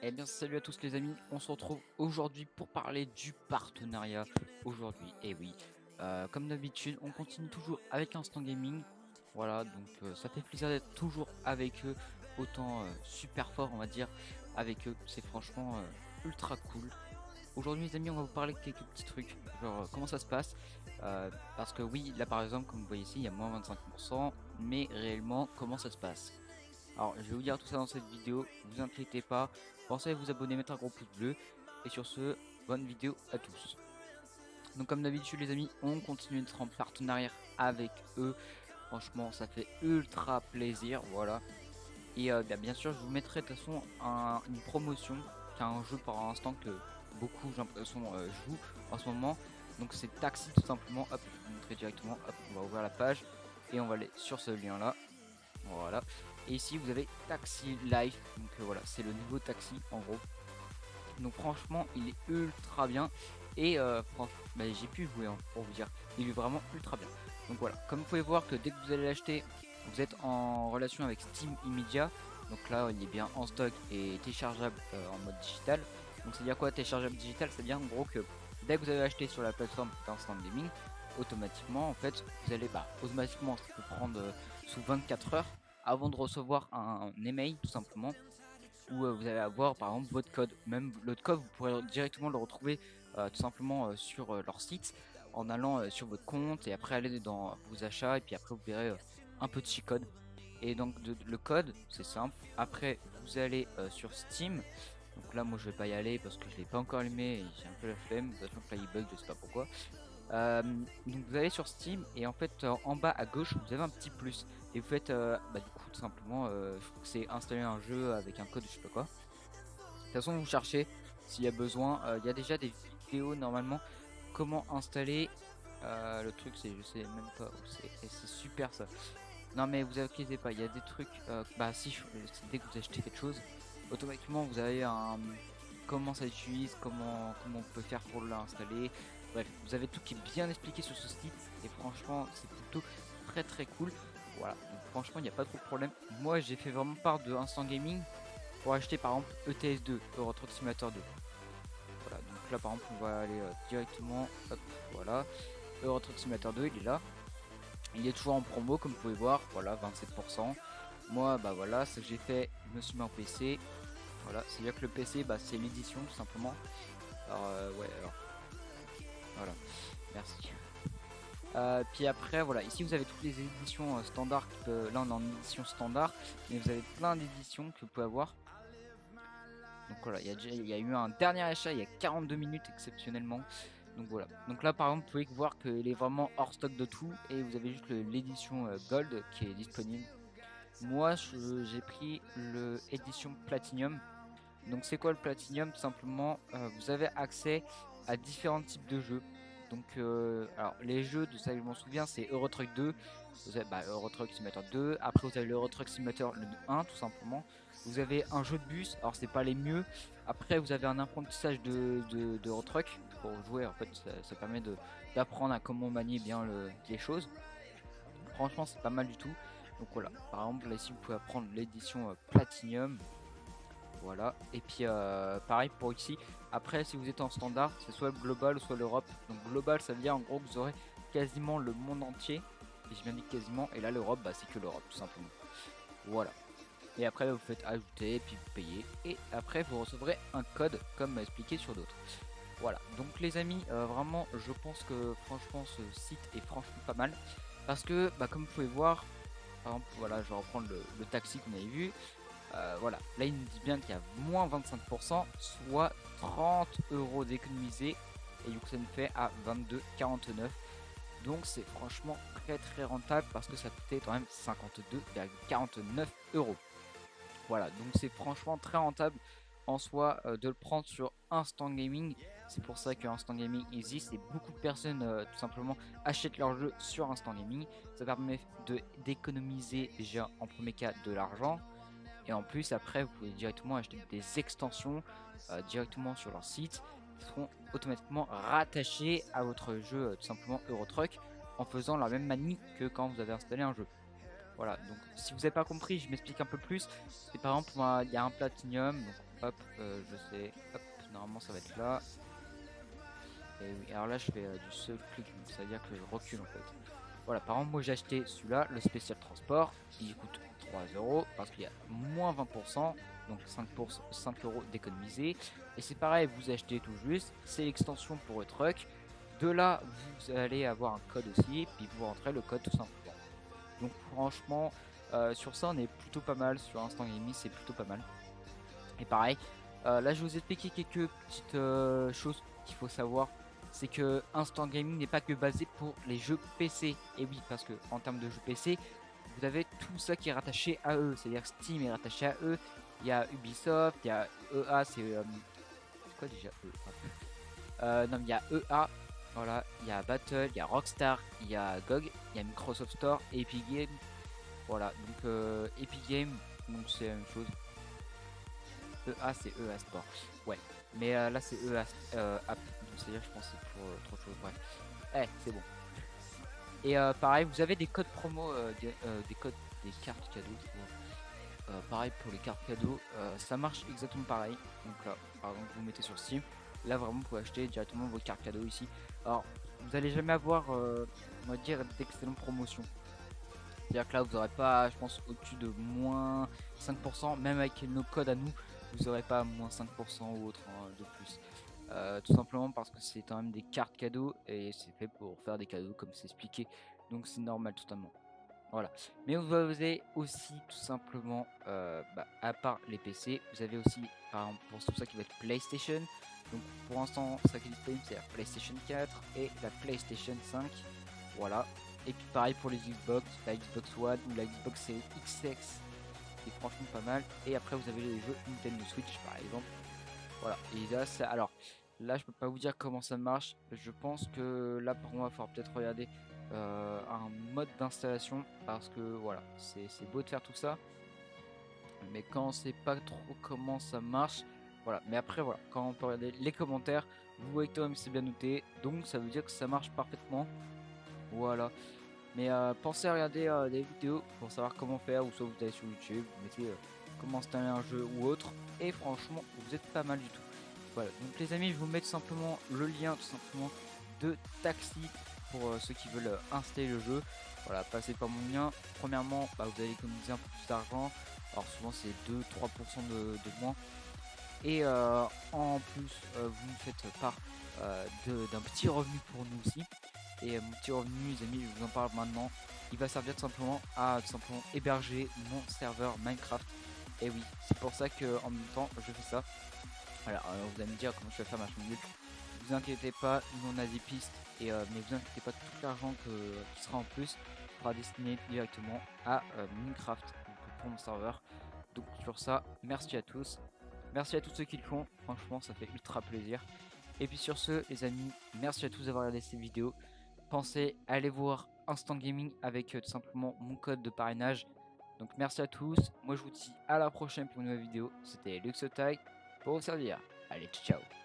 Eh bien salut à tous les amis, on se retrouve aujourd'hui pour parler du partenariat aujourd'hui. Et oui, comme d'habitude, on continue toujours avec Instant Gaming. Voilà, donc ça fait plaisir d'être toujours avec eux, autant super fort on va dire avec eux. C'est franchement ultra cool. Aujourd'hui les amis, on va vous parler de quelques petits trucs, genre comment ça se passe. Parce que oui, là par exemple, comme vous voyez ici, il y a moins 25%, mais réellement, comment ça se passe? Alors, je vais vous dire tout ça dans cette vidéo, vous inquiétez pas, pensez à vous abonner, mettre un gros pouce bleu, et sur ce, bonne vidéo à tous. Donc comme d'habitude les amis, on continue d'être en partenariat avec eux, franchement ça fait ultra plaisir, voilà. Et bien sûr je vous mettrai de toute façon une promotion, qui est un jeu par instant que beaucoup j'ai l'impression jouent en ce moment. Donc c'est Taxi tout simplement, hop, je vais vous montrer directement, hop, on va ouvrir la page, et on va aller sur ce lien là. Voilà. Et ici vous avez Taxi Life. Donc voilà, c'est le nouveau taxi en gros. Donc franchement, il est ultra bien. Et franchement, bah, j'ai pu jouer hein, pour vous dire. Il est vraiment ultra bien. Donc voilà, comme vous pouvez voir que dès que vous allez l'acheter, vous êtes en relation avec Steam immédiat. Donc là, il est bien en stock et téléchargeable en mode digital. Donc c'est à dire quoi téléchargeable digital? C'est à dire en gros que dès que vous avez acheté sur la plateforme d'Instant Gaming, automatiquement en fait, vous allez automatiquement ça peut prendre sous 24 heures avant de recevoir un email tout simplement où vous allez avoir par exemple votre code. Même l'autre code, vous pourrez directement le retrouver tout simplement sur leur site en allant sur votre compte et après aller dans vos achats et puis après vous verrez un petit code. Et donc le code, c'est simple. Après, vous allez sur Steam. Donc là, moi, je vais pas y aller parce que je l'ai pas encore allumé et j'ai un peu la flemme. Sachant que là, il bug, je sais pas pourquoi. Donc vous allez sur Steam et en fait en bas à gauche vous avez un petit plus et vous faites du coup tout simplement je crois que c'est installer un jeu avec un code je sais pas quoi. De toute façon vous cherchez s'il y a besoin, il y a déjà des vidéos normalement comment installer le truc, c'est je sais même pas où c'est et c'est super ça. Non mais vous inquiétez pas, il y a des trucs bah si dès que vous achetez quelque chose automatiquement vous avez un comment ça utilise, comment on peut faire pour l'installer. Bref, vous avez tout qui est bien expliqué sur ce site et franchement c'est plutôt très cool. Voilà, donc franchement il n'y a pas trop de problème. Moi j'ai fait vraiment part de Instant Gaming pour acheter par exemple ETS2, Euro Truck Simulator 2. Voilà, donc là par exemple on va aller directement, hop, voilà, Euro Truck Simulator 2 il est là. Il est toujours en promo comme vous pouvez voir, voilà 27%. Moi bah voilà, ce que j'ai fait, je me suis mis en PC. Voilà, c'est à dire que le PC bah, c'est l'édition tout simplement. Alors ouais alors voilà, merci. Puis après voilà, ici vous avez toutes les éditions standards, là on est en édition standard, mais vous avez plein d'éditions que vous pouvez avoir. Donc voilà, il y a eu un dernier achat il y a 42 minutes exceptionnellement. Donc voilà. Donc là par exemple vous pouvez voir qu'il est vraiment hors stock de tout et vous avez juste l'édition Gold qui est disponible. Moi j'ai pris le édition Platinum. Donc c'est quoi le Platinum? Tout simplement vous avez accès à différents types de jeux. Donc alors les jeux de ça que je m'en souviens c'est Euro Truck 2, vous avez Euro Truck Simulator 2, après vous avez l'Euro Truck Simulator le 1 tout simplement. Vous avez un jeu de bus, alors c'est pas les mieux. Après vous avez un apprentissage de Euro Truck pour jouer en fait ça permet d'apprendre à comment manier bien les choses. Franchement c'est pas mal du tout. Donc voilà, par exemple là ici vous pouvez apprendre l'édition Platinum. Voilà, et puis pareil pour ici. Après, si vous êtes en standard, c'est soit le global, soit l'Europe. Donc global, ça veut dire en gros que vous aurez quasiment le monde entier. Et je viens de dire quasiment, et là l'Europe, bah, c'est que l'Europe tout simplement. Voilà. Et après, vous faites ajouter, puis vous payez. Et après, vous recevrez un code comme expliqué sur d'autres. Voilà, donc les amis, vraiment, je pense que franchement, ce site est franchement pas mal. Parce que, bah, comme vous pouvez voir, par exemple, voilà, je vais reprendre le taxi qu'on avait vu. Voilà, là il nous dit bien qu'il y a moins 25%, soit 30 euros d'économiser, et du coup ça nous fait à 22,49. Donc c'est franchement très rentable parce que ça coûtait quand même 52,49 euros. Voilà, donc c'est franchement très rentable en soi de le prendre sur Instant Gaming. C'est pour ça que Instant Gaming existe et beaucoup de personnes tout simplement achètent leurs jeux sur Instant Gaming. Ça permet d'économiser déjà en premier cas de l'argent. Et en plus, après, vous pouvez directement acheter des extensions directement sur leur site qui seront automatiquement rattachées à votre jeu, tout simplement Euro Truck, en faisant la même manie que quand vous avez installé un jeu. Voilà, donc si vous n'avez pas compris, je m'explique un peu plus. C'est par exemple, il y a un Platinum, donc Hop, je sais. Hop, normalement ça va être là. Et oui, alors là je fais du seul clic, donc ça veut dire que je recule en fait. Voilà, par exemple, moi j'ai acheté celui-là, le spécial transport, il coûte 3 euros parce qu'il y a moins 20%, donc 5 euros d'économiser. Et c'est pareil, vous achetez tout juste, c'est l'extension pour le truck. De là, vous allez avoir un code aussi, puis vous rentrez le code tout simplement. Donc franchement, sur ça on est plutôt pas mal, sur Instant Gaming c'est plutôt pas mal. Et pareil, là je vous ai expliqué quelques petites choses qu'il faut savoir. C'est que Instant Gaming n'est pas que basé pour les jeux PC. Et oui, parce que en termes de jeux PC, vous avez tout ça qui est rattaché à eux. C'est-à-dire que Steam est rattaché à eux. Il y a Ubisoft, il y a EA, c'est quoi déjà EA? Non, il y a EA, voilà, il y a Battle, il y a Rockstar, il y a GOG, il y a Microsoft Store, Epic Games. Voilà, donc Epic Games, donc c'est la même chose. EA c'est EA Sport. Ouais. Mais là c'est EA App. Donc c'est-à-dire je pense que c'est pour autre chose. Bref. Eh, c'est bon. Et pareil, vous avez des codes promo, des codes, des cartes cadeaux. Pareil pour les cartes cadeaux, ça marche exactement pareil. Donc là, par exemple, vous mettez sur Steam. Là vraiment, vous pouvez acheter directement vos cartes cadeaux ici. Alors, vous n'allez jamais avoir, on va dire, d'excellentes promotions. C'est-à-dire que là, vous n'aurez pas, je pense, au-dessus de moins 5%, même avec nos codes à nous, vous n'aurez pas moins 5% ou autre de plus. Tout simplement parce que c'est quand même des cartes cadeaux et c'est fait pour faire des cadeaux comme c'est expliqué. Donc c'est normal totalement. Voilà. Mais vous avez aussi tout simplement, à part les PC, vous avez aussi, par exemple, pour tout ça qui va être PlayStation. Donc pour l'instant, ça qui est disponible, c'est la PlayStation 4 et la PlayStation 5. Voilà. Et puis pareil pour les Xbox, la Xbox One ou la Xbox Series XX, qui est franchement pas mal. Et après, vous avez les jeux Nintendo Switch, par exemple. Voilà. Et là, alors, là, je peux pas vous dire comment ça marche. Je pense que là, pour moi, il faudra peut-être regarder un mode d'installation parce que voilà, c'est beau de faire tout ça, mais quand on sait pas trop comment ça marche, voilà. Mais après, voilà, quand on peut regarder les commentaires, vous voyez que c'est bien noté, donc ça veut dire que ça marche parfaitement. Voilà. Mais pensez à regarder des vidéos pour savoir comment faire, ou soit vous allez sur YouTube, vous mettez comment installer un jeu ou autre, et franchement, vous êtes pas mal du tout. Voilà, donc les amis, je vous mets tout simplement le lien tout simplement de Taxi pour ceux qui veulent installer le jeu. Voilà, passez par mon lien. Premièrement, vous allez économiser un peu plus d'argent. Alors souvent c'est 2-3% de moins. Et en plus, vous me faites part d'un petit revenu pour nous aussi. Et mon petit revenu, les amis, je vous en parle maintenant. Il va servir tout simplement à héberger mon serveur Minecraft. Et oui, c'est pour ça que en même temps, je fais ça. Alors, vous allez me dire comment je vais faire ma chaîne. Vous inquiétez pas, nous on a des pistes. Et mais vous inquiétez pas, tout l'argent qui sera en plus sera destiné directement à Minecraft, donc pour mon serveur. Donc sur ça, merci à tous. Merci à tous ceux qui le font, franchement ça fait ultra plaisir. Et puis sur ce les amis, merci à tous d'avoir regardé cette vidéo. Pensez à aller voir Instant Gaming avec tout simplement mon code de parrainage. Donc merci à tous, moi je vous dis à la prochaine pour une nouvelle vidéo. C'était Luxotag pour vous servir. Allez, ciao ciao.